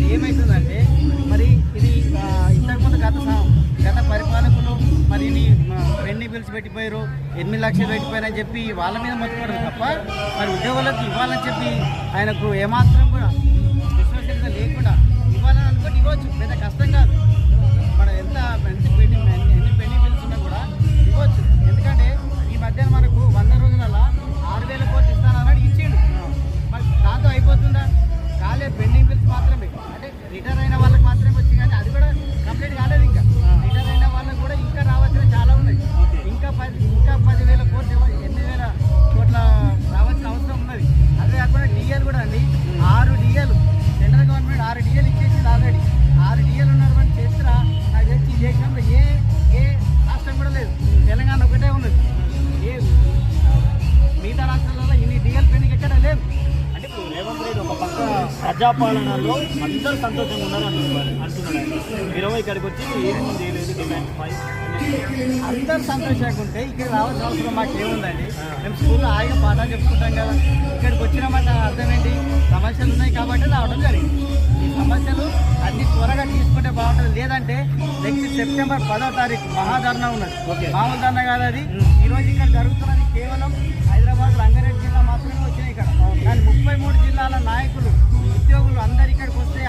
మరి ఏమవుతుందంటే మరి ఇది ఇంతకుముందు గత పరిపాలకులు మరి ఇది పెండింగ్ బిల్స్ పెట్టిపోయారు, 8 లక్షలు పెట్టిపోయారని చెప్పి వాళ్ళ మీద మొత్తుకోవడం తప్ప మరి ఉద్యోగులకు ఇవ్వాలని చెప్పి ఆయనకు ఏమాత్రం కూడా విశ్వసనీయత లేకుండా ఇవ్వాలని అనుకోని ఇవ్వచ్చు. పెద్ద కష్టం కాదు. మనం ఎన్ని పెండింగ్ బిల్స్ ఉన్నా కూడా ఇవ్వచ్చు. ఎందుకంటే ఈ మధ్యన మనకు 100 రోజులలో 6,000 కోట్లు ఇస్తానన్నాడు, ఇచ్చిండు. మరి దాంతో అయిపోతుందా? కాలే. పెండింగ్ బిల్స్ మాత్రమే అంటే రిటైర్ అయిన వాళ్ళకి మాత్రమే వచ్చి, కానీ అది కూడా కంప్లీట్ కాలేదు. ఇంకా రిటైర్ అయిన వాళ్ళకి కూడా ఇంకా రావాల్సిన చాలా ఉన్నాయి. ఇంకా 10,000 కోట్లు 8,000 కోట్ల రావాల్సిన అవసరం ఉన్నది. అదే కాకుండా డిఎల్ కూడా అండి, 6 డిఎల్ సెంట్రల్ గవర్నమెంట్ 6 డిఎల్ ఇచ్చేసింది ఆల్రెడీ. 6 డిఎల్ ఉన్నటువంటి చరిత్ర నాకు తెలిసి ఈ దేశంలో ఏ రాష్ట్రం కూడా లేదు. తెలంగాణ ఒకటే ఉన్నది. మిగతా రాష్ట్రాలలో ఇన్ని డిఎల్ పెండింగ్ ఎక్కడ లేదు. అంటే ఇప్పుడు రేవంత్ రెడ్డి ఒక పక్క ప్రజాపాలనలో అందరూ సంతోషంగా ఉన్నారు అంటున్నాడు. మీరు ఇక్కడికి వచ్చి ఏమేమి చేయలేదు డిమాండ్ 5 అందరు సంతోషంగా ఉంటే ఇక్కడ రావాల్సిన అవసరం మాకు ఏముందండి? మేము స్కూల్లో హాయిగా పాఠాలు చెప్పుకుంటాం కదా. ఇక్కడికి వచ్చినామంటే అర్థం ఏంటి? సమస్యలు ఉన్నాయి కాబట్టి రావడం జరిగింది. ఈ సమస్యలు అన్ని త్వరగా తీసుకుంటే బాగుంటుంది. లేదంటే నెక్స్ట్ సెప్టెంబర్ 10వ తారీఖు మహాధర్నా ఉన్నది. మామూలు ధర్నా కాదు అది. ఈరోజు ఇక్కడ జరుగుతున్నది కేవలం హైదరాబాద్ రంగారెడ్డి జిల్లా మాత్రమే వచ్చినాయి ఇక్కడ. కానీ 33 జిల్లాల నాయకులు, ఉద్యోగులు అందరు ఇక్కడికి వస్తే